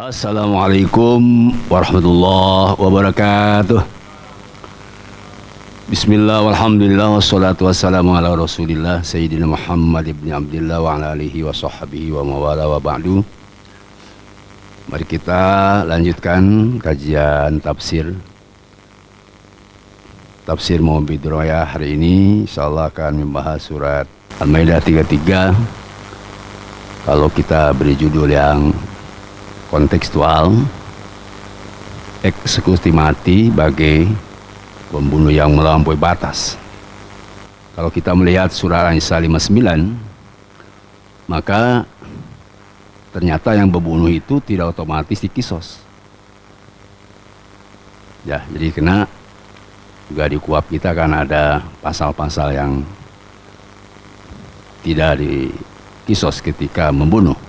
Assalamualaikum warahmatullahi wabarakatuh. Bismillah walhamdulillah wassalatu wassalamu ala rasulillah Sayyidina Muhammad ibn Abdillah wa ala alihi wa sahbihi wa mawala wa ba'du. Mari kita lanjutkan kajian tafsir Mu'min Bidroya. Hari ini insyaallah akan membahas surat Al-Maidah 33. Kalau kita beri judul yang kontekstual, eksekusi mati bagi pembunuh yang melampaui batas. Kalau kita melihat surah An-Nisa 59, maka ternyata yang berbunuh itu tidak otomatis dikisos. Ya, jadi kena juga di KUHP kita kan ada pasal-pasal yang tidak dikisos ketika membunuh.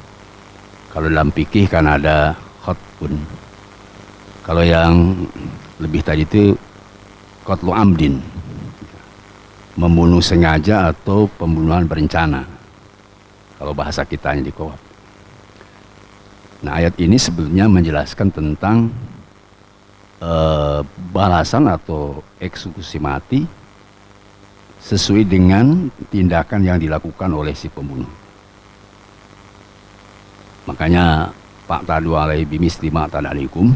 Kalau dalam fikih kan ada khatun. Kalau yang lebih tadi itu qatlu amdin, membunuh sengaja atau pembunuhan berencana. Kalau bahasa kitanya di KUHP. Nah, ayat ini sebenarnya menjelaskan tentang balasan atau eksekusi mati sesuai dengan tindakan yang dilakukan oleh si pembunuh. Makanya Pak Tadu alaihi bimisli ma tadalikum,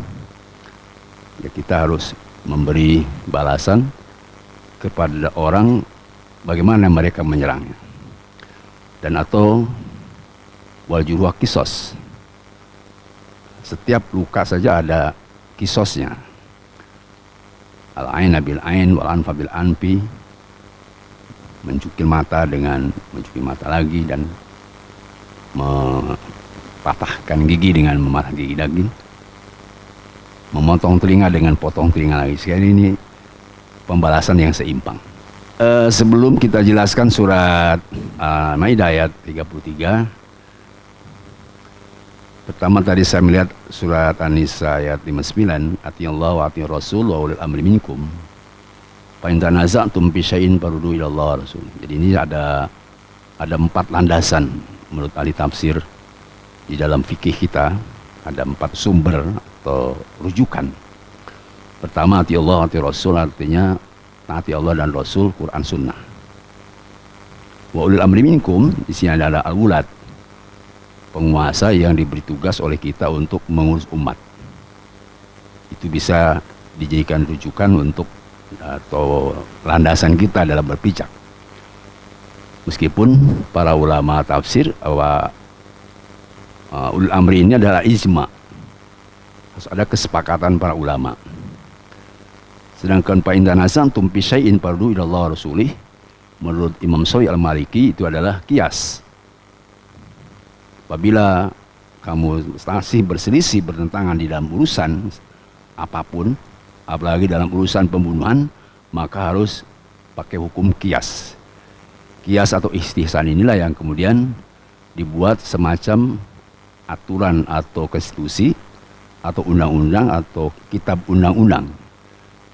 ya kita harus memberi balasan kepada orang bagaimana mereka menyerangnya. Dan atau wal juruh kisos, setiap luka saja ada kisosnya. Al-ain bil ain wal anfa bil anfi, mencukil mata dengan mencukil mata lagi, dan patahkan gigi dengan mematah gigi lagi, memotong telinga dengan potong telinga lagi. Sekali ini pembalasan yang seimbang. Sebelum kita jelaskan surat Maidah ayat 33, pertama tadi saya melihat surat An-Nisa ayat 59, Atiyallahu wa atiyur rasul wa ulil amri minkum fa in tanaza'tum fi syai'in farudduhu ila Allah rasul. Jadi ini ada 4 landasan menurut ahli tafsir. Di dalam fikih kita ada 4 sumber atau rujukan. Pertama, ati Allah, ati Rasul, artinya taati Allah dan Rasul, Quran Sunnah. Wa ulil amri minkum, di sini adalah al-wulad, penguasa yang diberi tugas oleh kita untuk mengurus umat. Itu bisa dijadikan rujukan untuk atau landasan kita dalam berpijak. Meskipun para ulama tafsir bahwa ulul amri ini adalah ijma, harus ada kesepakatan para ulama. Sedangkan fa in tanaza'tum fi syai'in farudduhu ila Allah rasulih, menurut Imam Syafi'i al-Maliki itu adalah kias. Apabila kamu masih berselisih, bertentangan di dalam urusan apapun, apalagi dalam urusan pembunuhan, maka harus pakai hukum kias. Kias atau istihsan inilah yang kemudian dibuat semacam aturan atau konstitusi atau undang-undang atau kitab undang-undang,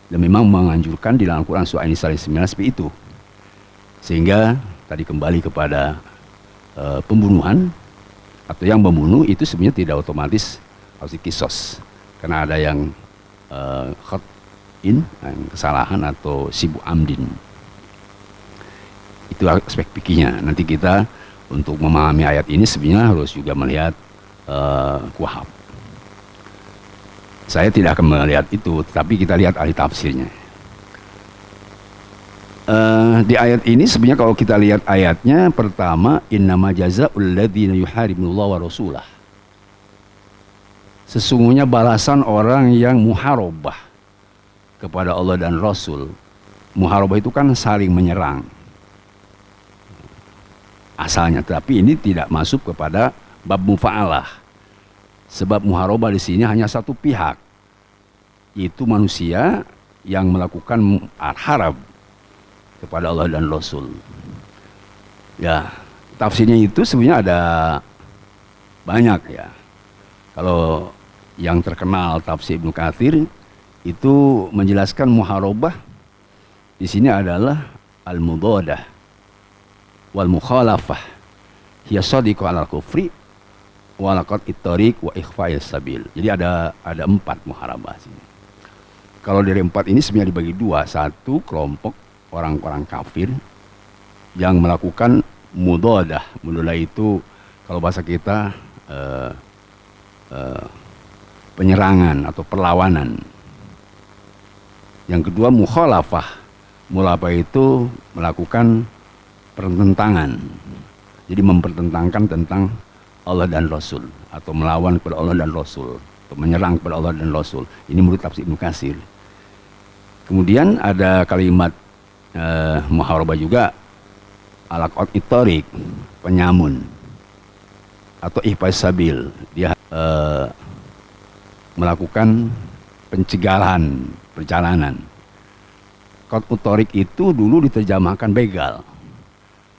dan memang menganjurkan di dalam Quran surah An-Nisa 9 seperti itu. Sehingga tadi kembali kepada pembunuhan atau yang membunuh itu sebenarnya tidak otomatis harus dikisos, karena ada yang khat'in, kesalahan, atau sibu amdin. Itu aspek fikihnya. Nanti kita untuk memahami ayat ini sebenarnya harus juga melihat KUHP. Saya tidak akan melihat itu, tapi kita lihat ahli tafsirnya. Di ayat ini sebenarnya kalau kita lihat ayatnya, pertama, innama jazaa'ul ladzina yuharibunallah wa rasulah. Sesungguhnya balasan orang yang muharabah kepada Allah dan Rasul. Muharabah itu kan saling menyerang asalnya, tapi ini tidak masuk kepada bab mufa'alah. Sebab muharabah di sini hanya satu pihak, yaitu manusia yang melakukan harab kepada Allah dan Rasul. Ya, tafsirnya itu sebenarnya ada banyak ya. Kalau yang terkenal tafsir Ibnu Katsir itu menjelaskan muharabah di sini adalah al-mudadah wal mukhalafah hiya sadiqu alal kufri walaqat ittariq wa ikhfa'is sabil. Jadi ada 4 muharabah sini. Kalau dari 4 ini sebenarnya dibagi 2. Satu, kelompok orang-orang kafir yang melakukan mudadah. Mudadah itu kalau bahasa kita penyerangan atau perlawanan. Yang kedua, mukhalafah. Mukhalafah itu melakukan pertentangan. Jadi mempertentangkan tentang Allah dan Rasul, atau melawan kepada Allah dan Rasul, atau menyerang kepada Allah dan Rasul. Ini menurut tafsir Ibnu Katsir. Kemudian ada kalimat muharabah juga, alaqat ittariq, penyamun atau ihfaz sabil. Dia melakukan pencegahan perjalanan. Qat uttariq itu dulu diterjemahkan begal.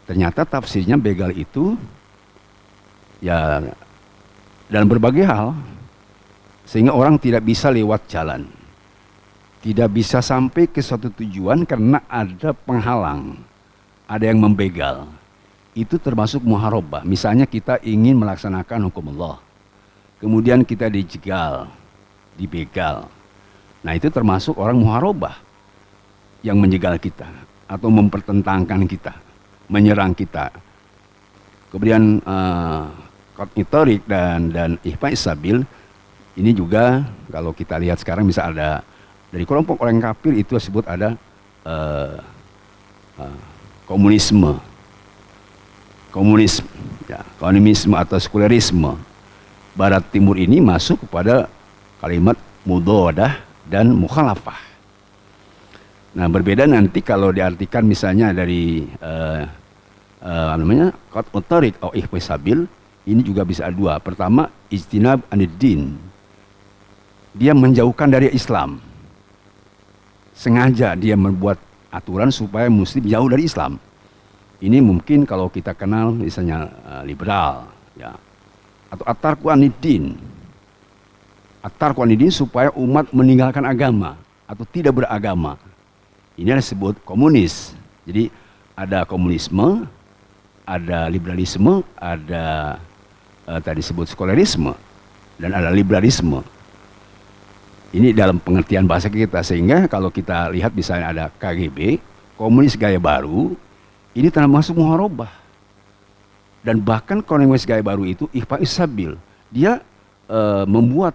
Ternyata tafsirnya begal itu ya dan berbagai hal, sehingga orang tidak bisa lewat jalan, tidak bisa sampai ke suatu tujuan karena ada penghalang, ada yang membegal. Itu termasuk muharabah. Misalnya kita ingin melaksanakan hukum Allah, kemudian kita dijegal, dibegal. Nah itu termasuk orang muharabah yang menjegal kita atau mempertentangkan kita, menyerang kita. Kemudian qat ittariq dan ihfaz sabil ini juga kalau kita lihat sekarang bisa ada dari kelompok orang kafir itu disebut ada komunisme, ya, komunisme atau sekulerisme. Barat Timur ini masuk kepada kalimat mudadah dan mukhalafah. Nah berbeda nanti kalau diartikan misalnya dari qat uttariq atau ihfaz sabil, ini juga bisa ada 2. Pertama, ijtinab aniddin. Dia menjauhkan dari Islam. Sengaja dia membuat aturan supaya muslim jauh dari Islam. Ini mungkin kalau kita kenal misalnya liberal, ya. Atau at-tarku aniddin. At-tarku aniddin supaya umat meninggalkan agama atau tidak beragama. Ini disebut komunis. Jadi ada komunisme, ada liberalisme, ada tadi disebut sekulerisme, dan ada liberalisme. Ini dalam pengertian bahasa kita, sehingga kalau kita lihat misalnya ada KGB, komunis gaya baru, ini termasuk muharabah. Dan bahkan komunis gaya baru itu ihfaz sabil. Dia membuat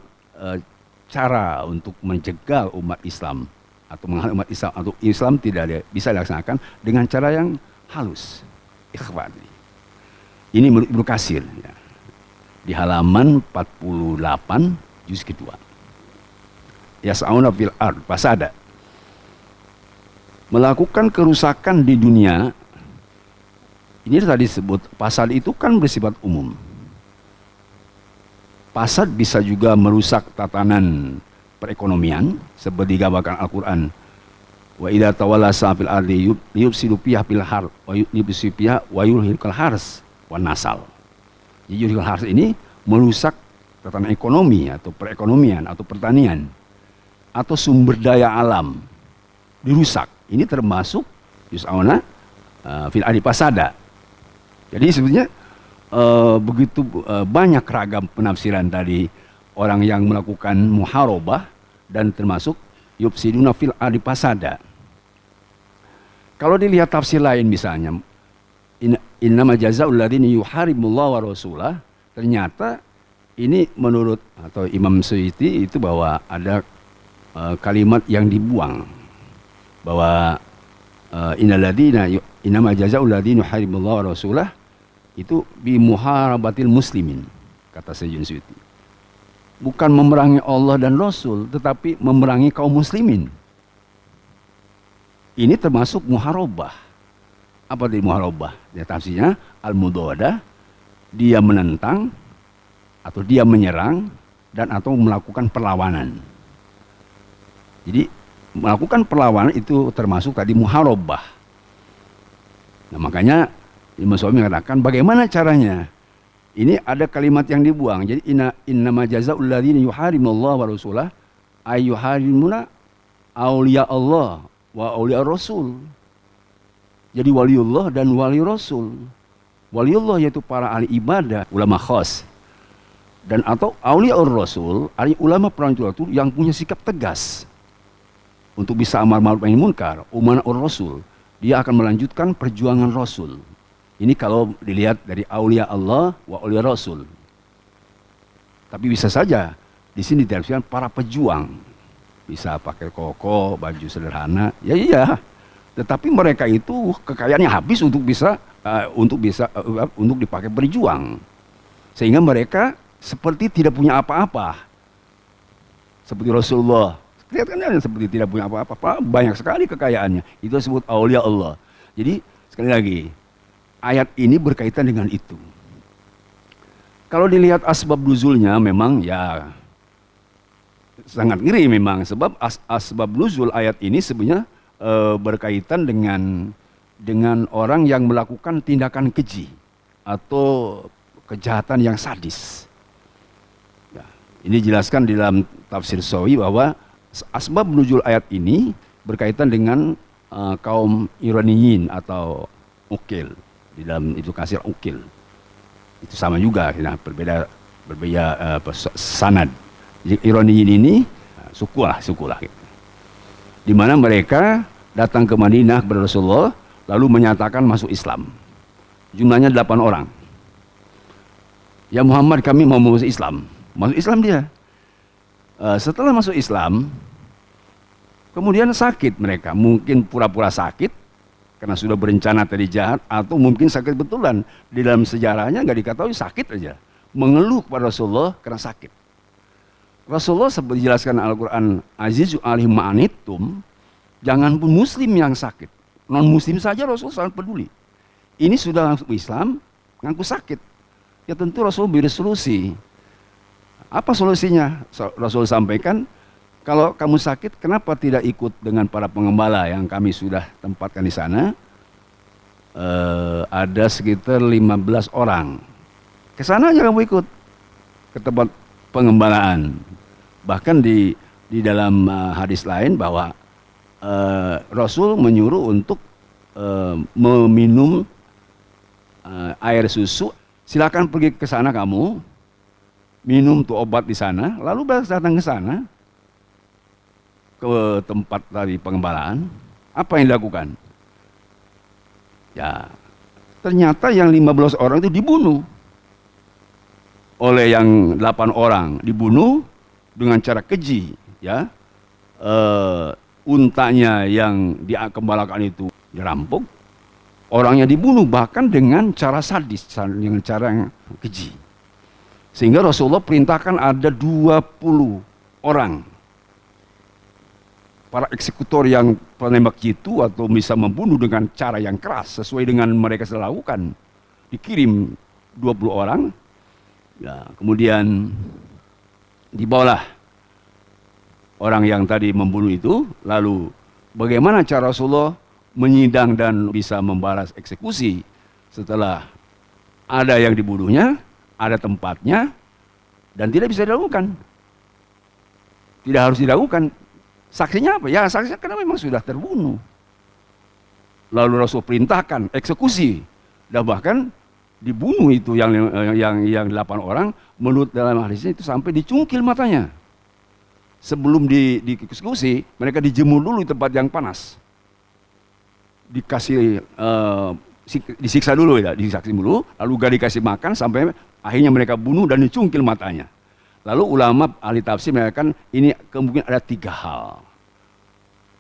cara untuk menjegal umat Islam atau menghalang umat Islam, atau Islam tidak bisa dilaksanakan dengan cara yang halus. Ikhwan. Ini menurut Ibnu Katsir, ya. Di halaman 48 juz kedua. Yas'auna fil ard fasada. Melakukan kerusakan di dunia. Ini tadi disebut fasad itu kan bersifat umum. Fasad bisa juga merusak tatanan perekonomian seperti digambarkan Al-Qur'an. Wa idza tawalla sa'fil ardi yufsidu fiha bil har wa yufsidu fiha wa yulhikal hars wan nasal. Jadi yulhikal hars ini merusak tatanan ekonomi atau perekonomian atau pertanian atau sumber daya alam dirusak. Ini termasuk yus'auna fil ardi fasada. Jadi sebetulnya begitu banyak ragam penafsiran tadi orang yang melakukan muharabah dan termasuk yufsiduna fil ardi fasada. Kalau dilihat tafsir lain misalnya, innama jazaa'ul ladzina yuharibullaha wa rasulah, ternyata ini menurut atau Imam Suyuti itu bahwa ada kalimat yang dibuang bahwa innama jazaa'ul ladzina yuharibullaha wa rasulah itu bi muharabatil muslimin, kata Sayyidina Suyuti. Bukan memerangi Allah dan Rasul, tetapi memerangi kaum muslimin. Ini termasuk muharabah. Apa dari muharabah? Ya, tafsirnya al-mudawadah, dia menentang atau dia menyerang dan atau melakukan perlawanan. Jadi melakukan perlawanan itu termasuk tadi muharabah. Nah makanya Imam Syafi'i mengatakan bagaimana caranya? Ini ada kalimat yang dibuang. Jadi innama jazaa'ul ladzina yuharimullaha wa rasulah ay yuharimuna auliya Allah wa auliya Rasul. Jadi waliullah dan wali Rasul. Waliullah yaitu para ahli ibadah, ulama khas. Dan atau auliaur rasul, ulama perang itu yang punya sikap tegas untuk bisa amar ma'ruf nahi munkar, umanaur rasul, dia akan melanjutkan perjuangan rasul. Ini kalau dilihat dari aulia Allah wa aulia rasul. Tapi bisa saja di sini ditafsirkan para pejuang, bisa pakai koko, baju sederhana, ya iya. Tetapi mereka itu kekayaannya habis untuk bisa untuk dipakai berjuang, sehingga mereka seperti tidak punya apa-apa. Seperti Rasulullah, kelihatannya seperti tidak punya apa-apa, banyak sekali kekayaannya. Itu disebut aulia Allah. Jadi sekali lagi, ayat ini berkaitan dengan itu. Kalau dilihat asbab nuzulnya memang ya sangat ngeri memang, sebab asbab nuzul ayat ini sebenarnya berkaitan dengan orang yang melakukan tindakan keji atau kejahatan yang sadis. Ya, ini jelaskan di dalam tafsir Sawi bahwa asbab nuzul ayat ini berkaitan dengan kaum Iraniyin atau Ukil. Di dalam itu kasir Ukil. Itu sama juga, nah, berbeda sanad. Jadi Iraniyin ini suku lah gitu. Di mana mereka datang ke Madinah kepada Rasulullah lalu menyatakan masuk Islam. Jumlahnya 8 orang. Ya Muhammad, kami mau masuk Islam. Masuk Islam dia. Setelah masuk Islam, kemudian sakit mereka. Mungkin pura-pura sakit karena sudah berencana tadi jahat, atau mungkin sakit betulan. Di dalam sejarahnya nggak diketahui, sakit aja. Mengeluh kepada Rasulullah karena sakit. Rasulullah seperti dijelaskan Al-Quran, Azizu alaihim ma'anittum, jangan pun muslim yang sakit. Non muslim saja Rasul sangat peduli. Ini sudah langsung Islam, ngaku sakit. Ya tentu Rasul beri solusi. Apa solusinya? Rasul sampaikan, kalau kamu sakit, kenapa tidak ikut dengan para pengembala yang kami sudah tempatkan di sana? Ada sekitar 15 orang. Ke sana aja kamu ikut, ke tempat pengembalaan. Bahkan di dalam hadis lain bahwa Rasul menyuruh untuk meminum air susu. Silakan pergi ke sana kamu, minum tuh obat di sana, lalu datang ke sana, ke tempat tadi pengembalaan. Apa yang dilakukan? Ya, ternyata yang 15 orang itu dibunuh oleh yang 8 orang, dibunuh dengan cara keji, ya. Untanya yang dikembalakan itu dirampok, orangnya dibunuh bahkan dengan cara sadis, dengan cara yang keji. Sehingga Rasulullah perintahkan ada 20 orang para eksekutor yang penembak jitu atau bisa membunuh dengan cara yang keras sesuai dengan mereka sudah lakukan. Dikirim 20 orang, ya, kemudian dibawalah orang yang tadi membunuh itu. Lalu bagaimana cara Rasulullah menyidang dan bisa membalas eksekusi setelah ada yang dibunuhnya, ada tempatnya, dan tidak bisa dilakukan. Tidak harus dilakukan. Saksinya apa? Ya saksinya karena memang sudah terbunuh. Lalu Rasul perintahkan eksekusi, dan bahkan dibunuh itu yang 8 orang. Menurut dalam hadisnya itu sampai dicungkil matanya. Sebelum dieksekusi, mereka dijemur dulu di tempat yang panas. Dikasih disiksa dulu ya, disiksa dulu, lalu gak dikasih makan sampai akhirnya mereka bunuh dan dicungkil matanya. Lalu ulama ahli tafsir mengatakan ini kemungkinan ada 3 hal.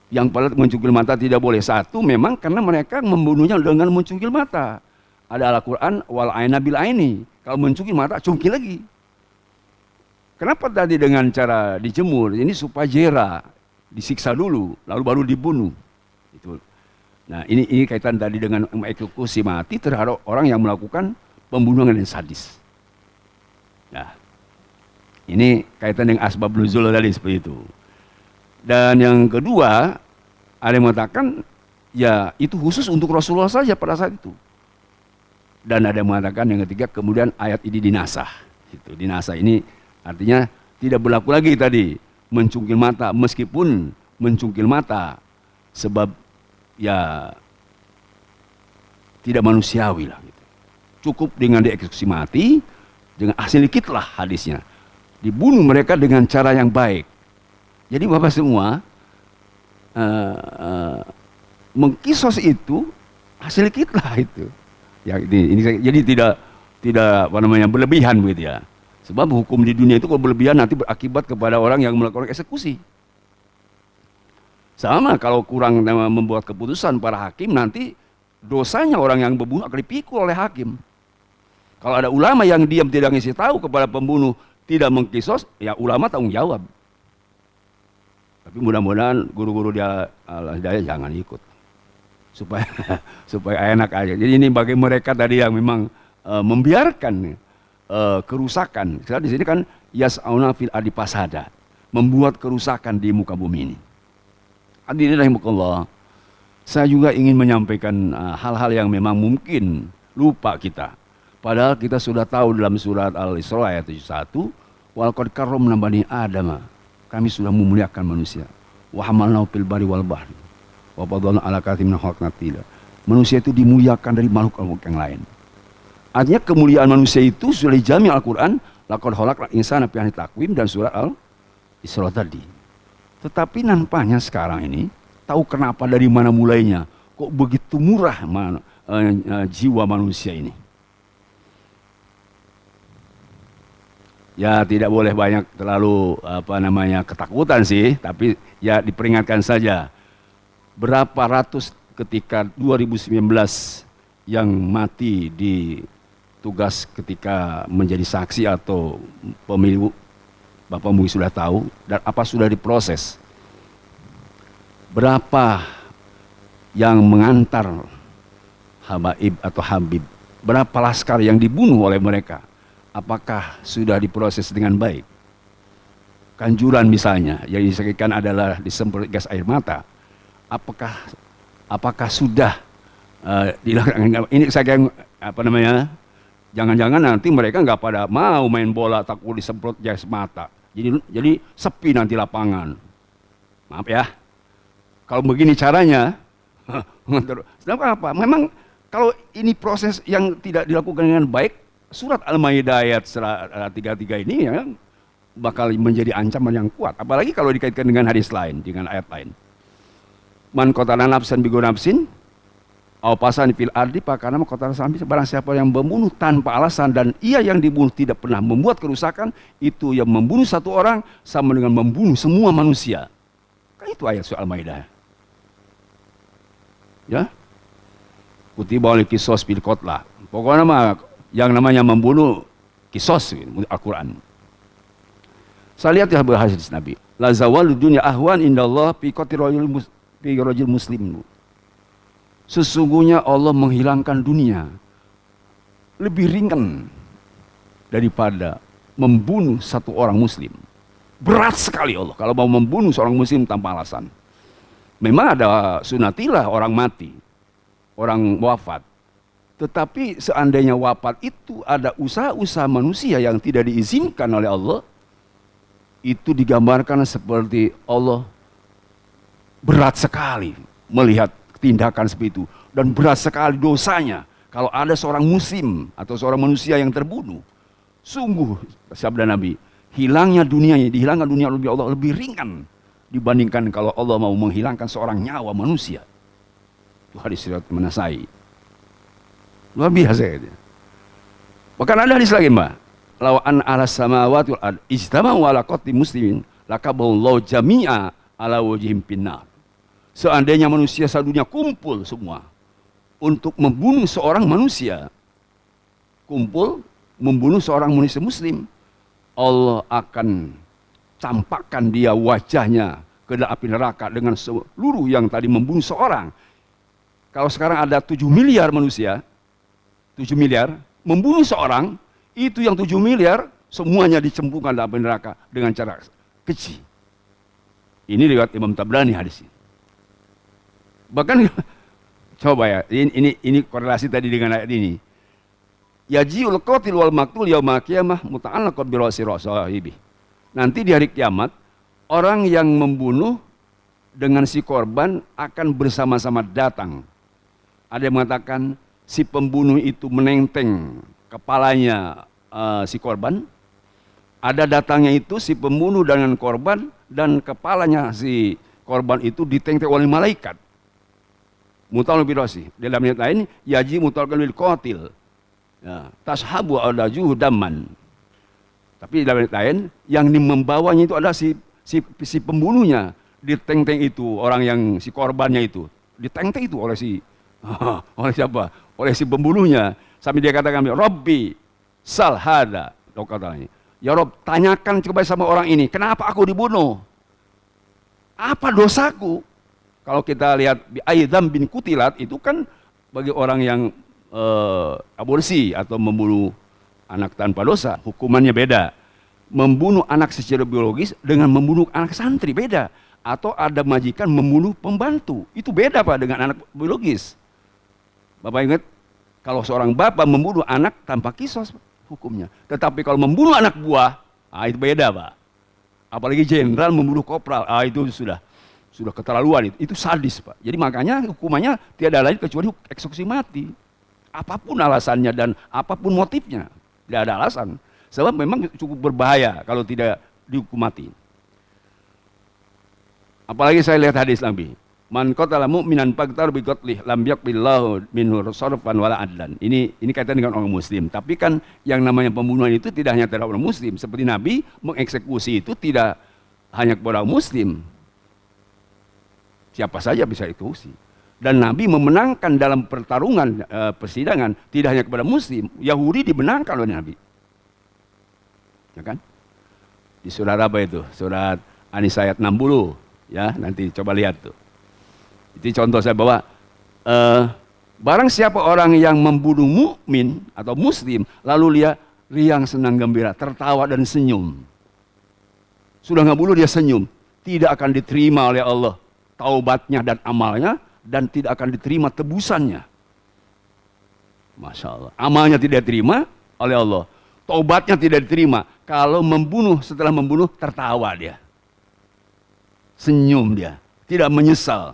Yang pada mencungkil mata tidak boleh. Satu, memang karena mereka membunuhnya dengan mencungkil mata. Ada Al-Quran, wal aina bil aini. Kalau mencungkil mata, cungkil lagi. Kenapa tadi dengan cara dijemur? Ini supaya jera, disiksa dulu, lalu baru dibunuh. Itu. Nah, ini kaitan tadi dengan eksekusi mati terhadap orang yang melakukan pembunuhan yang sadis. Nah, ini kaitan dengan asbab nuzul tadi seperti itu. Dan yang kedua, ada yang mengatakan ya itu khusus untuk Rasulullah saja pada saat itu. Dan ada yang mengatakan yang ketiga, kemudian ayat ini dinasah. Gitu. Dinasah ini artinya tidak berlaku lagi tadi mencungkil mata, meskipun mencungkil mata sebab ya tidak manusiawi lah. Gitu. Cukup dengan dieksekusi mati, Dengan sedikit lah hadisnya. Dibunuh mereka dengan cara yang baik. Jadi Bapak semua, mengkisos itu hasil kita itu. Ya, jadi tidak apa namanya berlebihan begitu ya. Sebab hukum di dunia itu kalau berlebihan nanti berakibat kepada orang yang melakukan eksekusi. Sama kalau kurang membuat keputusan para hakim, nanti dosanya orang yang membunuh akan dipikul oleh hakim. Kalau ada ulama yang diam tidak ngasih tahu kepada pembunuh tidak mengkisos, ya ulama tanggung jawab. Tapi mudah-mudahan guru-guru dia Al-Hidayah jangan ikut. Supaya enak aja. Jadi ini bagi mereka tadi yang memang membiarkan kerusakan. Karena di sini kan yas'auna fil ardi fasada, membuat kerusakan di muka bumi ini. Hadirin rahimakumullah. Saya juga ingin menyampaikan hal-hal yang memang mungkin lupa kita. Padahal kita sudah tahu dalam surat Al-Isra ayat 71, wal qad karramna bani Adam. Kami sudah memuliakan manusia. Wa hamalnahu fil barri wal bahri. Wa fadhalna ala katsirin min khalqina. Manusia itu dimuliakan dari makhluk yang lain. Artinya kemuliaan manusia itu sudah dijamin Al-Qur'an, laqad khalaqnal insana fi ahsani taqwim dan surat Al-Isra tadi. Tetapi nampaknya sekarang ini, tahu kenapa dari mana mulainya, kok begitu murah jiwa manusia ini. Ya tidak boleh banyak terlalu ketakutan sih, tapi ya diperingatkan saja. Berapa ratus ketika 2019 yang mati di tugas ketika menjadi saksi atau pemilu, Bapak mungkin sudah tahu, dan apa sudah diproses. Berapa yang mengantar habaib atau habib, berapa laskar yang dibunuh oleh mereka, apakah sudah diproses dengan baik? Kanjuran misalnya, yang disaksikan adalah disemprot gas air mata, apakah sudah dilakukan? Ini saya jangan-jangan nanti mereka nggak pada mau main bola takut disemprot gas mata. Jadi sepi nanti lapangan. Maaf ya. Kalau begini caranya, sedangkan apa? Memang kalau ini proses yang tidak dilakukan dengan baik, surat Al-Maidah ayat 33 ini ya, bakal menjadi ancaman yang kuat. Apalagi kalau dikaitkan dengan hadis lain, dengan ayat lain. Man qatala nafsan bi nafsin aw pasan fil ardi pakana qatala sambil barang siapa yang membunuh tanpa alasan dan ia yang dibunuh tidak pernah membuat kerusakan, itu yang membunuh satu orang sama dengan membunuh semua manusia. Kan itu ayat surah Al-Maidah. Ya. Kutiba al qisas bil qatla. Pokoknya mah yang namanya membunuh kisos Al-Qur'an. Saya lihat ya hadis Nabi. La zawalud dunya ahwan indallah fi qatiril muslim. Sesungguhnya Allah menghilangkan dunia lebih ringan daripada membunuh satu orang muslim. Berat sekali Allah kalau mau membunuh seorang muslim tanpa alasan. Memang ada sunatilah orang mati, orang wafat. Tetapi seandainya wafat itu ada usaha-usaha manusia yang tidak diizinkan oleh Allah, itu digambarkan seperti Allah berat sekali melihat tindakan seperti itu, dan berat sekali dosanya kalau ada seorang muslim atau seorang manusia yang terbunuh. Sungguh sabda Nabi, hilangnya dunianya, dihilangkan dunia oleh Allah lebih ringan dibandingkan kalau Allah mau menghilangkan seorang nyawa manusia. Itu hadis riwayat An-Nasai. Luar biasa itu. Bahkan ada hadis lagi, Mbak. Law an ala samawati wal ard ijtama'u ala qatli muslimin lakaballahu jami'a ala wajhihim finnar. Seandainya manusia sedunia kumpul semua untuk membunuh seorang manusia, kumpul membunuh seorang manusia muslim, Allah akan campakkan dia wajahnya ke dalam api neraka dengan seluruh yang tadi membunuh seorang. Kalau sekarang ada 7 miliar manusia, 7 miliar membunuh seorang, itu yang 7 miliar semuanya dicemplungkan dalam api neraka dengan cara keji. Ini riwayat Imam Tabrani hadis ini. Bahkan coba ya, ini korelasi tadi dengan ayat ini. Yajiul qatil wal maqtul yaumil qiyamah muta'allaqun bi ra'si sahibi. Nanti di hari kiamat, orang yang membunuh dengan si korban akan bersama-sama datang. Ada yang mengatakan si pembunuh itu menenteng kepalanya si korban, ada datangnya itu si pembunuh dengan korban, dan kepalanya si korban itu ditengtek oleh malaikat. Mutal birosi. Dalam ayat lain, yaji mutal bil qatil. Ya, tashabu adajuhu daman. Tapi dalam ayat lain, yang membawanya itu adalah si pembunuhnya. Diteng-teng itu orang yang si korbannya itu, diteng-teng itu oleh oleh siapa? Oleh si pembunuhnya. Sampai dia katakan, Robbi sal hada. Ya Rob, tanyakan coba sama orang ini, kenapa aku dibunuh? Apa dosaku? Kalau kita lihat Aidam bin Kutilat itu kan bagi orang yang aborsi atau membunuh anak tanpa dosa, hukumannya beda. Membunuh anak secara biologis dengan membunuh anak santri beda. Atau ada majikan membunuh pembantu, itu beda Pak dengan anak biologis. Bapak ingat, kalau seorang bapak membunuh anak tanpa kisos hukumnya. Tetapi kalau membunuh anak buah, itu beda Pak. Apalagi jenderal membunuh kopral, itu sudah keterlaluan, itu sadis Pak. Jadi makanya hukumannya tiada lain kecuali eksekusi mati. Apapun alasannya dan apapun motifnya, tidak ada alasan. Sebab memang cukup berbahaya kalau tidak dihukum mati. Apalagi saya lihat hadis Nabi, man qatala mu'minan faqtar bi qatlih lam yaqbillahu minhu sarfan wala adlan. Ini kaitan dengan orang muslim. Tapi kan yang namanya pembunuhan itu tidak hanya terhadap orang muslim. Seperti Nabi mengeksekusi itu tidak hanya kepada orang muslim. Siapa saja bisa eksekusi. Dan Nabi memenangkan dalam pertarungan persidangan tidak hanya kepada muslim. Yahudi dimenangkan oleh Nabi. Ya kan? Di surat apa itu? Surat An-Nisa ayat 60. Ya, nanti coba lihat tuh. Itu contoh saya bahwa barang siapa orang yang membunuh mukmin atau muslim, lalu dia riang senang gembira, tertawa dan senyum. Sudah nggak bunuh dia senyum, tidak akan diterima oleh Allah taubatnya dan amalnya, dan tidak akan diterima tebusannya. Masya Allah, amalnya tidak diterima oleh Allah, taubatnya tidak diterima. Kalau setelah membunuh tertawa dia. Senyum dia, tidak menyesal,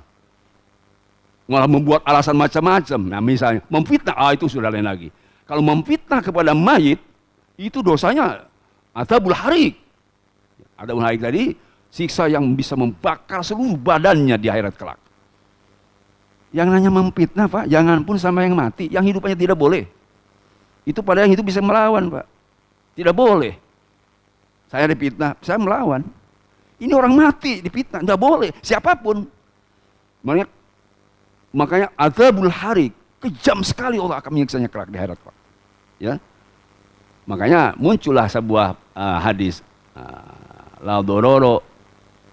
malah membuat alasan macam-macam. Nah misalnya memfitnah, itu sudah lain lagi. Kalau memfitnah kepada mayit, itu dosanya adzabul harik. Adzabul harik tadi siksa yang bisa membakar seluruh badannya di akhirat kelak. Yang nanya memfitnah Pak, jangan pun sama yang mati, yang hidup aja tidak boleh. Itu pada yang hidup bisa melawan Pak, tidak boleh. Saya difitnah, saya melawan. Ini orang mati difitnah, nggak boleh, siapapun. Makanya adzabul harik, kejam sekali Allah akan menyiksanya kelak di akhirat Pak. Ya, makanya muncullah sebuah hadis, la dororo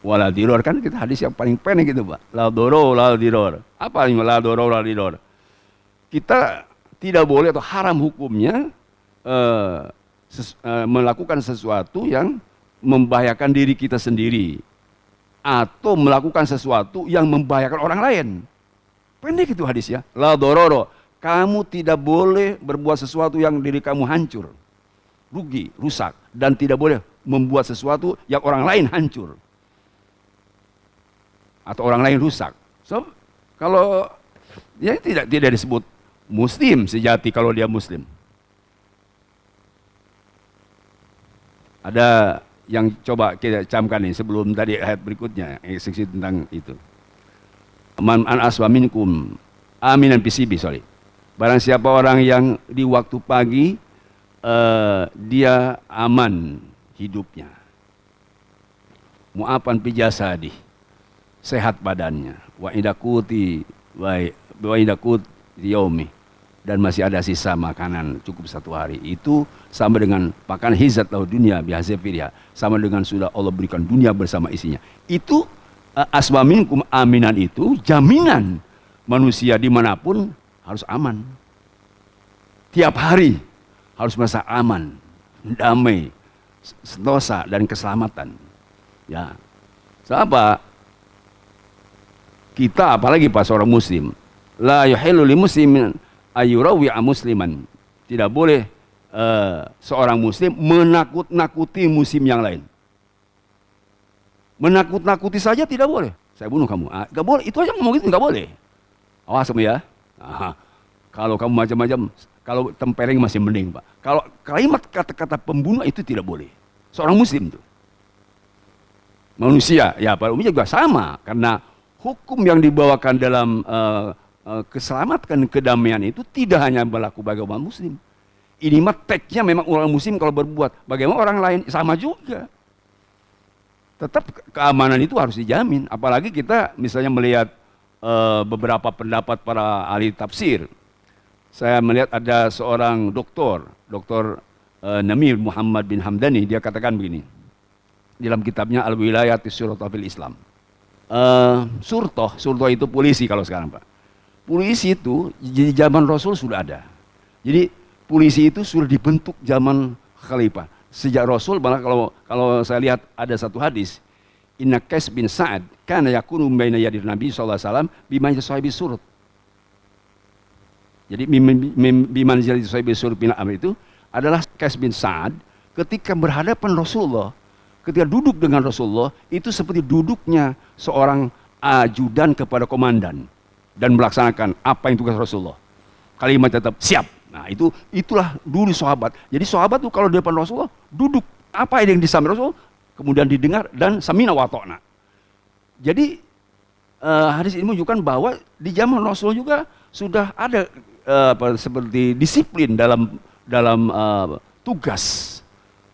wala diror, kan kita hadis yang paling pendek gitu Pak. La dororo wala diror. Apa ini la dororo wala diror? Kita tidak boleh atau haram hukumnya melakukan sesuatu yang membahayakan diri kita sendiri atau melakukan sesuatu yang membahayakan orang lain. Pendek itu hadisnya. La dororo, kamu tidak boleh berbuat sesuatu yang diri kamu hancur, rugi, rusak, dan tidak boleh membuat sesuatu yang orang lain hancur atau orang lain rusak. So, kalau ya tidak disebut muslim sejati kalau dia muslim. Ada yang coba kita camkan nih sebelum tadi ayat berikutnya, eksekusi tentang itu. Man an aswa minkum aminan PCB, sorry. Barang siapa orang yang di waktu pagi dia aman hidupnya, mu'afan fi jasadi, sehat badannya, wa idakuti wa idakut yaumi, dan masih ada sisa makanan cukup satu hari, itu sama dengan makan hizat lahu dunia bihazafiriha, sama dengan sudah Allah berikan dunia bersama isinya. Itu asma minkum aminan, itu jaminan manusia dimanapun harus aman. Tiap hari harus merasa aman, damai, sentosa dan keselamatan. Ya, siapa? Kita apalagi pas orang muslim, la yuhillu li muslimin ayurawi'a musliman. Tidak boleh seorang muslim menakut-nakuti muslim yang lain. Menakut-nakuti saja tidak boleh. Saya bunuh kamu, nggak boleh. Itu aja ngomong itu nggak boleh. Awas kamu ya. Kalau kamu macam-macam, Kalau tempeleng masih mending, Pak. Kalau kalimat kata-kata pembunuh itu tidak boleh. Seorang muslim tuh. Manusia, ya pada umumnya juga sama. Karena hukum yang dibawakan dalam keselamatan kedamaian itu tidak hanya berlaku bagi umat muslim. Ini mah teksnya memang orang muslim kalau berbuat. Bagaimana orang lain sama juga. Tetap keamanan itu harus dijamin. Apalagi kita misalnya melihat beberapa pendapat para ahli tafsir. Saya melihat ada seorang doktor Namir Muhammad bin Hamdani, dia katakan begini dalam kitabnya Al-Wilayati Surtoh fil Islam. Surtoh itu polisi kalau sekarang, Pak. Polisi itu di zaman Rasul sudah ada. Jadi polisi itu sudah dibentuk zaman Khalifah. Sejak Rasul, malah kalau saya lihat ada satu hadis, Inna Qais bin Sa'ad kana yakunu baina yadir Nabi sallallahu alaihi wasallam bima sahibi surut. Jadi biman jadi sahibi surut bin Amr itu adalah Qais bin Sa'ad ketika berhadapan Rasulullah, ketika duduk dengan Rasulullah itu seperti duduknya seorang ajudan kepada komandan dan melaksanakan apa yang tugas Rasulullah. Kalimat tetap siap. Nah, itulah dulu sahabat. Jadi sahabat itu kalau di depan Rasulullah duduk, apa yang disampaikan Rasul kemudian didengar dan samina wa ta'na. Jadi hadis ini menunjukkan bahwa di zaman Rasul juga sudah ada seperti disiplin dalam tugas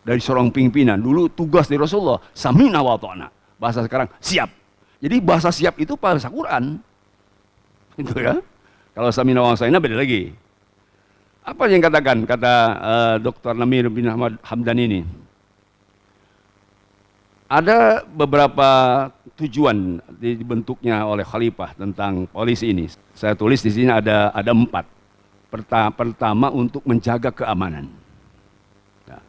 dari seorang pimpinan. Dulu tugas dari Rasulullah samina wa ta'na. Bahasa sekarang siap. Jadi bahasa siap itu bahasa Quran. Itu ya. Kalau samina wa ta'na beda lagi. Apa yang katakan kata Dr. Namir bin Hamdan ini? Ada beberapa tujuan dibentuknya oleh Khalifah tentang polisi ini. Saya tulis di sini ada 4. Pertama untuk menjaga keamanan. Nah,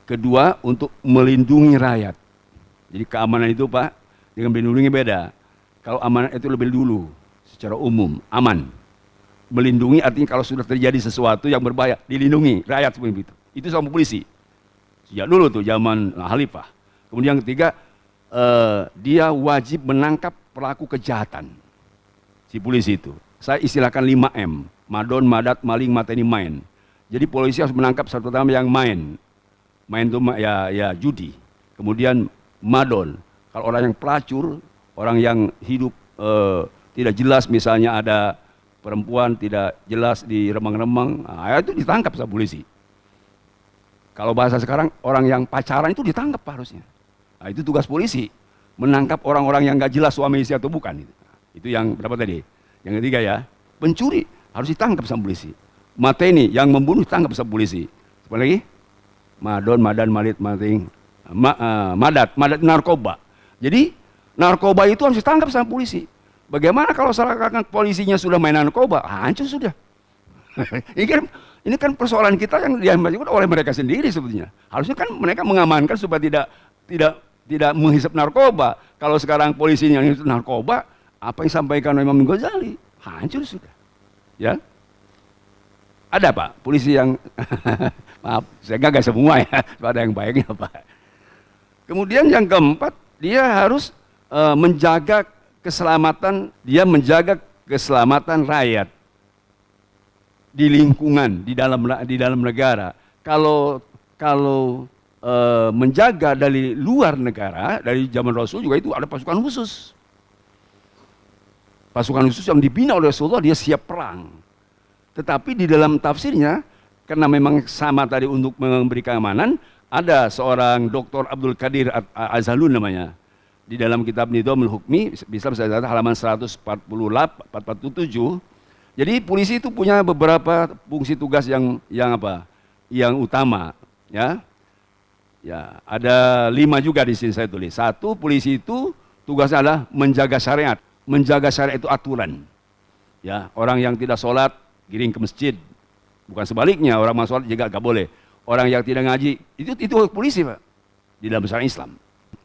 kedua untuk melindungi rakyat. Jadi keamanan itu, Pak, dengan melindungi beda. Kalau amanah itu lebih dulu, secara umum aman. Melindungi artinya kalau sudah terjadi sesuatu yang berbahaya, dilindungi rakyat seperti itu. Itu sama polisi. Sejak dulu tuh zaman Khalifah. Kemudian yang ketiga, dia wajib menangkap pelaku kejahatan. Si polisi itu. Saya istilahkan 5M. Madon, madat, maling, mateni, main. Jadi polisi harus menangkap satu pertama yang main. Main itu ya judi. Kemudian madon. Kalau orang yang pelacur, orang yang hidup tidak jelas, misalnya ada perempuan tidak jelas di remang-remang, nah, itu ditangkap sama polisi. Kalau bahasa sekarang, orang yang pacaran itu ditangkap harusnya. Nah, itu tugas polisi, menangkap orang-orang yang gak jelas suami istri atau bukan. Itu yang berapa tadi? Yang ketiga ya, pencuri harus ditangkap sama polisi. Mateni, yang membunuh ditangkap sama polisi. Apa lagi? Madon, madan, malit, mating, madat narkoba. Jadi narkoba itu harus ditangkap sama polisi. Bagaimana kalau seakan polisinya sudah main narkoba? Hancur sudah. Ini kan persoalan kita yang diambil oleh mereka sendiri sebetulnya. Harusnya kan mereka mengamankan supaya tidak menghisap narkoba. Kalau sekarang polisinya yang narkoba, apa yang disampaikan oleh Imam Ghazali? Hancur sudah. Ya. Ada, Pak, polisi yang maaf, saya gak semua ya, ada yang baiknya, Pak. Kemudian yang keempat, dia harus menjaga keselamatan rakyat di lingkungan, di dalam negara. Kalau menjaga dari luar negara, dari zaman Rasul juga itu ada pasukan khusus. Pasukan khusus yang dibina oleh Rasulullah, dia siap perang. Tetapi di dalam tafsirnya, karena memang sama tadi untuk memberi keamanan, ada seorang Dr. Abdul Qadir Azhalun namanya. Di dalam kitab Nidhamul Hukmi, bisa saya lihat halaman 147. Jadi polisi itu punya beberapa fungsi tugas yang utama, ya. Ya, ada 5 juga di sini saya tulis. 1, polisi itu tugasnya adalah menjaga syariat. Menjaga syariat itu aturan. Ya, orang yang tidak sholat giring ke masjid. Bukan sebaliknya, orang mau sholat juga gak boleh. Orang yang tidak ngaji, itu polisi, Pak, di dalam syariat Islam.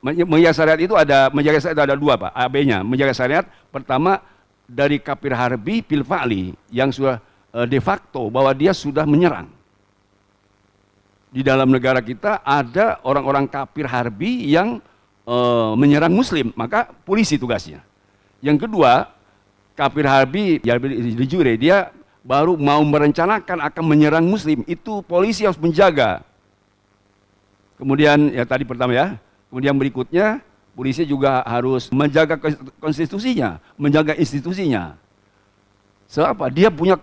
Menjaga syariat itu ada 2, Pak, AB-nya. Menjaga syariat pertama dari kafir harbi fil fa'li yang sudah de facto bahwa dia sudah menyerang. Di dalam negara kita ada orang-orang kafir harbi yang menyerang muslim, maka polisi tugasnya. Yang kedua, kafir harbi ya di jure, dia baru mau merencanakan akan menyerang muslim, itu polisi harus menjaga. Kemudian ya tadi pertama ya, kemudian berikutnya polisi juga harus menjaga konstitusinya, menjaga institusinya. Sebab dia punya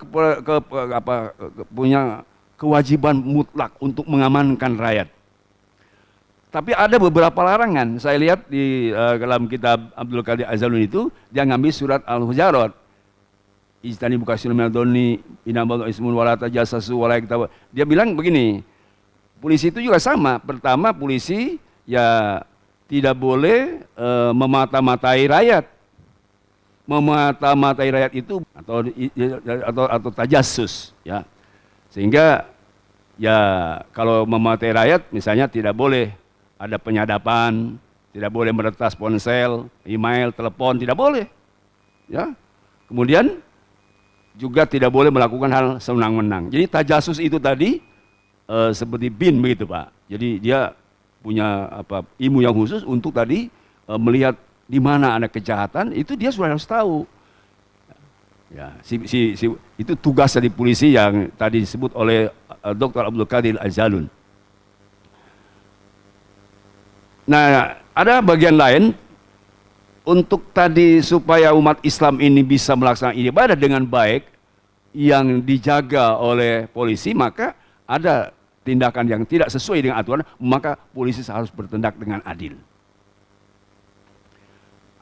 punya kewajiban mutlak untuk mengamankan rakyat. Tapi ada beberapa larangan. Saya lihat di dalam kitab Abdul Qadir Az-Zalun itu, dia ngambil surat Al-Hujarat. Ijtani buka silmil doni, inabal ismun walata jasasu walai kita. Dia bilang begini, polisi itu juga sama. Pertama, polisi ya tidak boleh memata-matai rakyat. Memata-matai rakyat itu atau tajassus ya. Sehingga ya kalau mematai rakyat misalnya tidak boleh ada penyadapan, tidak boleh meretas ponsel, email, telepon, tidak boleh. Ya. Kemudian juga tidak boleh melakukan hal sewenang-wenang. Jadi tajasus itu tadi seperti bin begitu Pak. Jadi dia punya ilmu yang khusus untuk tadi melihat di mana ada kejahatan, itu dia sudah harus tahu. Ya, itu tugas dari polisi yang tadi disebut oleh Dr. Abdul Qadir Az-Zalun. Nah, ada bagian lain untuk tadi supaya umat Islam ini bisa melaksanakan ibadah dengan baik yang dijaga oleh polisi, maka ada tindakan yang tidak sesuai dengan aturan, maka polisi harus bertindak dengan adil.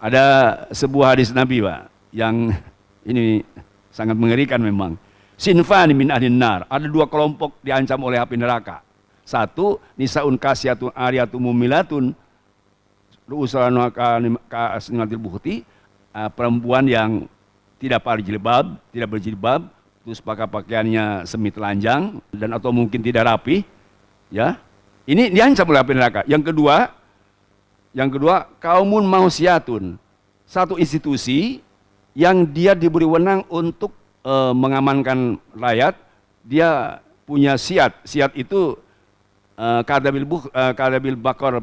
Ada sebuah hadis Nabi Pak, yang ini sangat mengerikan memang. Sinfani min ahlin nar, ada dua kelompok diancam oleh api neraka. Satu, nisaun kasiyatun ariyatun mumilatun, ru'usalanu ka'asnimatil buhti, perempuan yang tidak pakai jilbab, tidak berjilbab, terus pakaiannya semi telanjang dan atau mungkin tidak rapi, ya. Ini diancam oleh api neraka. Yang kedua, kaumun mausiatun, satu institusi yang dia diberi wewenang untuk mengamankan rakyat, dia punya siat. Siat itu kadabil bakor,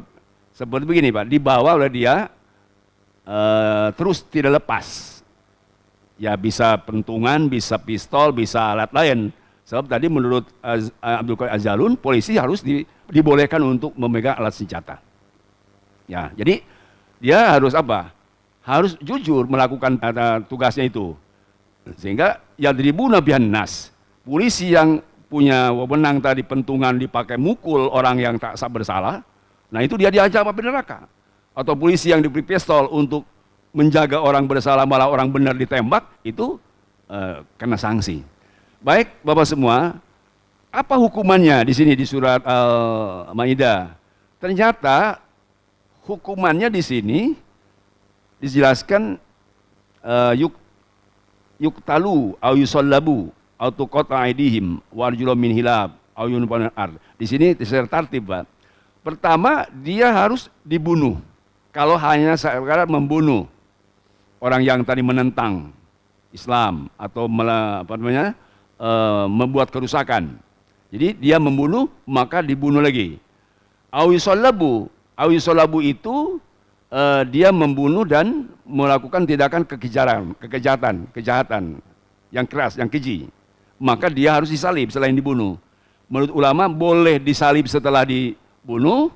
seperti begini Pak, dibawa oleh dia terus tidak lepas. Ya bisa pentungan, bisa pistol, bisa alat lain. Sebab tadi menurut Abdul Qadir Az-Zalun, polisi harus dibolehkan untuk memegang alat senjata. Ya, jadi dia harus apa? Harus jujur melakukan tugasnya itu. Sehingga yadribuna bihan nas, polisi yang punya wewenang tadi pentungan dipakai mukul orang yang tak bersalah, nah itu dia diancam api neraka. Atau polisi yang diberi pistol untuk menjaga orang bersalah malah orang benar ditembak, itu kena sanksi. Baik Bapak semua, apa hukumannya di sini di surat Al-Maidah? Ternyata hukumannya di sini dijelaskan yuktalu au yusallabu au tuqata aidihim warjulum min hilab au yunfan ard. Di sini tertartib Pak. Pertama, dia harus dibunuh. Kalau hanya sekedar membunuh orang yang tadi menentang Islam atau membuat kerusakan. Jadi dia membunuh, maka dibunuh lagi. Awisolabu itu dia membunuh dan melakukan tindakan kejahatan yang keras, yang keji. Maka dia harus disalib selain dibunuh. Menurut ulama boleh disalib setelah dibunuh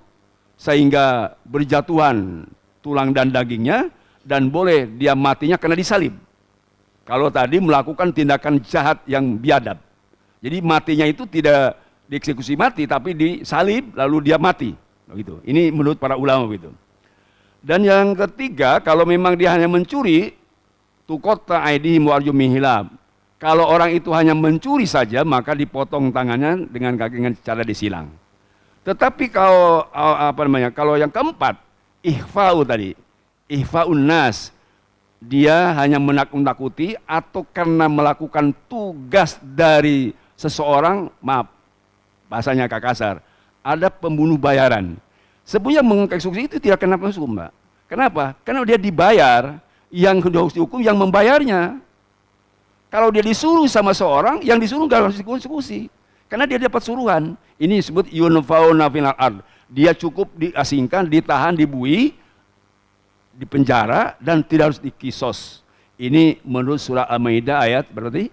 sehingga berjatuhan tulang dan dagingnya, dan boleh dia matinya karena disalib. Kalau tadi melakukan tindakan jahat yang biadab. Jadi matinya itu tidak dieksekusi mati, tapi disalib lalu dia mati. Begitu. Ini menurut para ulama begitu. Dan yang ketiga, kalau memang dia hanya mencuri, tuqatta aidihim wa arjulum min hilab. Kalau orang itu hanya mencuri saja, maka dipotong tangannya dengan kaki dengan cara disilang. Tetapi kalau yang keempat, ikhfa'u tadi, ihfa'un nas, dia hanya menakut-nakuti atau karena melakukan tugas dari seseorang, maaf bahasanya kasar, ada pembunuh bayaran. Sebenarnya mengeksekusi itu tidak kena hukum Mbak. Kenapa? Karena dia dibayar, yang harus dihukum yang membayarnya. Kalau dia disuruh sama seorang, yang disuruh nggak harus dieksekusi, karena dia dapat suruhan. Ini disebut yunfauna fil ard. Dia cukup diasingkan, ditahan, dibui, di penjara, dan tidak harus dikisos. Ini menurut surah Al-Maidah ayat berarti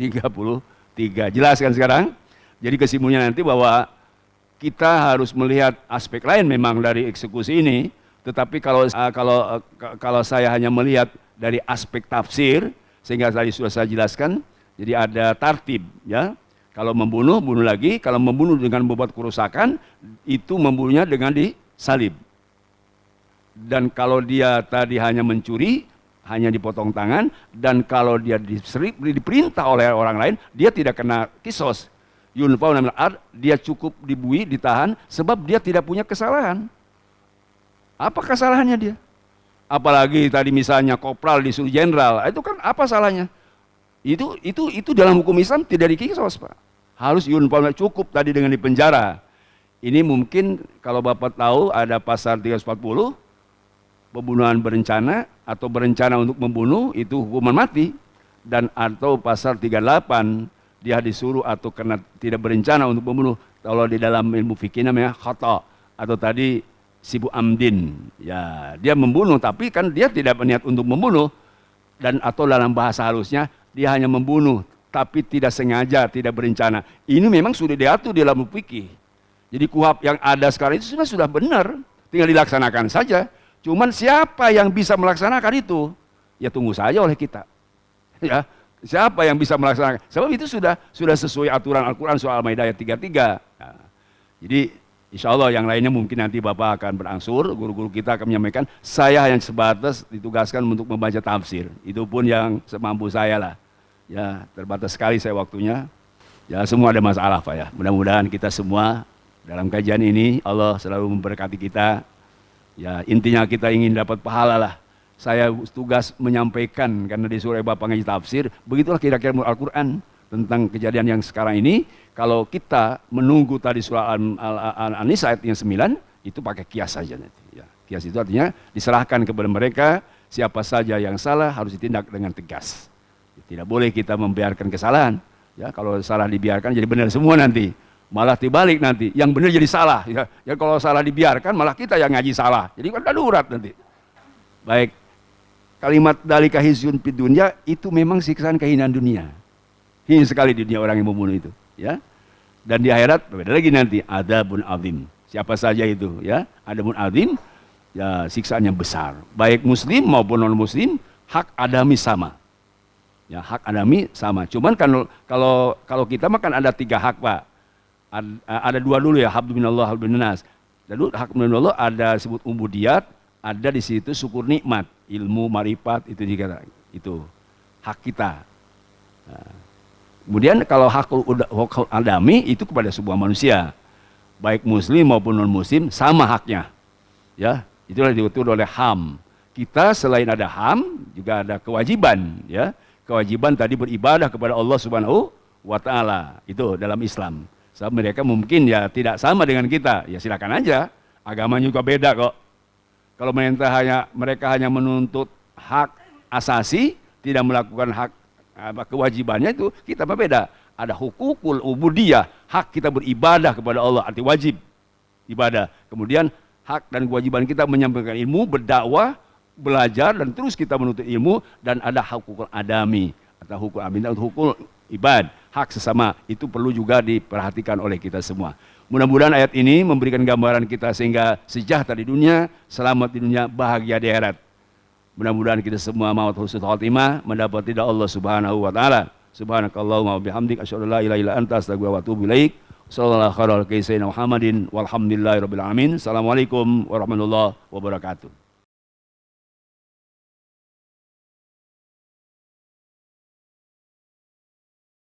33. Jelas kan sekarang? Jadi kesimpulannya nanti bahwa kita harus melihat aspek lain memang dari eksekusi ini, tetapi kalau saya hanya melihat dari aspek tafsir, sehingga tadi sudah saya jelaskan, jadi ada tartib ya. Kalau membunuh, bunuh lagi. Kalau membunuh dengan membuat kerusakan, itu membunuhnya dengan disalib. Dan kalau dia tadi hanya mencuri, hanya dipotong tangan. Dan kalau dia diperintah oleh orang lain, dia tidak kena kisos. Yunfau minal ard, dia cukup dibui, ditahan, sebab dia tidak punya kesalahan. Apa kesalahannya dia? Apalagi tadi misalnya kopral disuruh jenderal, itu kan apa salahnya? Itu dalam hukum Islam tidak dikisos, Pak. Harus yunfau, cukup tadi dengan dipenjara. Ini mungkin kalau Bapak tahu ada pasal 340, pembunuhan berencana atau berencana untuk membunuh itu hukuman mati, dan atau pasal 38 dia disuruh atau karena tidak berencana untuk membunuh, kalau di dalam ilmu fikih namanya khata, atau tadi sibu amdin, ya dia membunuh tapi kan dia tidak berniat untuk membunuh, dan atau dalam bahasa halusnya dia hanya membunuh tapi tidak sengaja, tidak berencana. Ini memang sudah diatur di dalam fikih. Jadi kuhab yang ada sekarang itu sudah benar, tinggal dilaksanakan saja. Cuman siapa yang bisa melaksanakan itu? Ya tunggu saja oleh kita. Ya, siapa yang bisa melaksanakan? Sebab itu sudah sesuai aturan Al-Quran soal Al-Maidah ayat 33. Nah, jadi insya Allah yang lainnya mungkin nanti Bapak akan berangsur, guru-guru kita akan menyampaikan. Saya hanya sebatas ditugaskan untuk membaca tafsir. Itu pun yang semampu saya lah. Ya, terbatas sekali saya waktunya. Ya, semua ada masalah Pak ya. Mudah-mudahan kita semua dalam kajian ini Allah selalu memberkati kita. Ya, intinya kita ingin dapat pahala lah. Saya tugas menyampaikan karena disuruh Bapak ngaji tafsir, begitulah kira-kira Al-Quran tentang kejadian yang sekarang ini. Kalau kita menunggu tadi surah An-Nisa ayat yang 9, itu pakai kias saja nanti. Ya, kias itu artinya diserahkan kepada mereka, siapa saja yang salah harus ditindak dengan tegas. Tidak boleh kita membiarkan kesalahan. Ya, kalau salah dibiarkan jadi benar semua nanti. Malah dibalik nanti, yang benar jadi salah. Ya, kalau salah dibiarkan malah kita yang ngaji salah. Jadi kan darurat nanti. Baik, kalimat dalika hizyun fid dunya itu memang siksaan kehinaan dunia. Hina sekali di dunia orang yang membunuh itu. Ya, dan di akhirat beda lagi nanti, adzabun azim. Siapa saja itu, ya, adzabun azim, ya siksaan yang besar. Baik muslim maupun non muslim, hak adami sama. Ya, hak adami sama. Cuman kalau kita makan ada 3 hak Pak. Ada 2 dulu ya, habdu minallah, habdu minas. Lalu hak minallah ada disebut ubudiyat, ada di situ syukur nikmat, ilmu, marifat, itu juga itu hak kita. Nah, kemudian kalau hak adami itu kepada sebuah manusia, baik muslim maupun non muslim sama haknya. Ya, itulah diatur oleh HAM. Kita selain ada HAM juga ada kewajiban, ya. Kewajiban tadi beribadah kepada Allah Subhanahu wa Ta'ala, itu dalam Islam. Sebab mereka mungkin ya tidak sama dengan kita, ya silakan aja. Agama juga beda kok. Kalau mereka hanya menuntut hak asasi, tidak melakukan hak kewajibannya, itu kita berbeda. Ada hukukul ubudiyah, hak kita beribadah kepada Allah, arti wajib ibadah. Kemudian hak dan kewajiban kita menyampaikan ilmu, berdakwah, belajar, dan terus kita menuntut ilmu. Dan ada hukukul adami atau hukum abinda, hukukul ibad, hak sesama, itu perlu juga diperhatikan oleh kita semua. Mudah-mudahan ayat ini memberikan gambaran kita sehingga sejahtera di dunia, selamat di dunia, bahagia di akhirat. Mudah-mudahan kita semua maut husnul khotimah, mendapat ridha Allah Subhanahu wa Ta'ala. Subhanakallahumma wa bihamdik, asyhadu an la ilaha illa anta, astaghfiruka wa atubu ilaik. Sallallahu alaihi wa sallam Muhammadin walhamdulillahirabbil alamin. Assalamualaikum warahmatullahi wabarakatuh.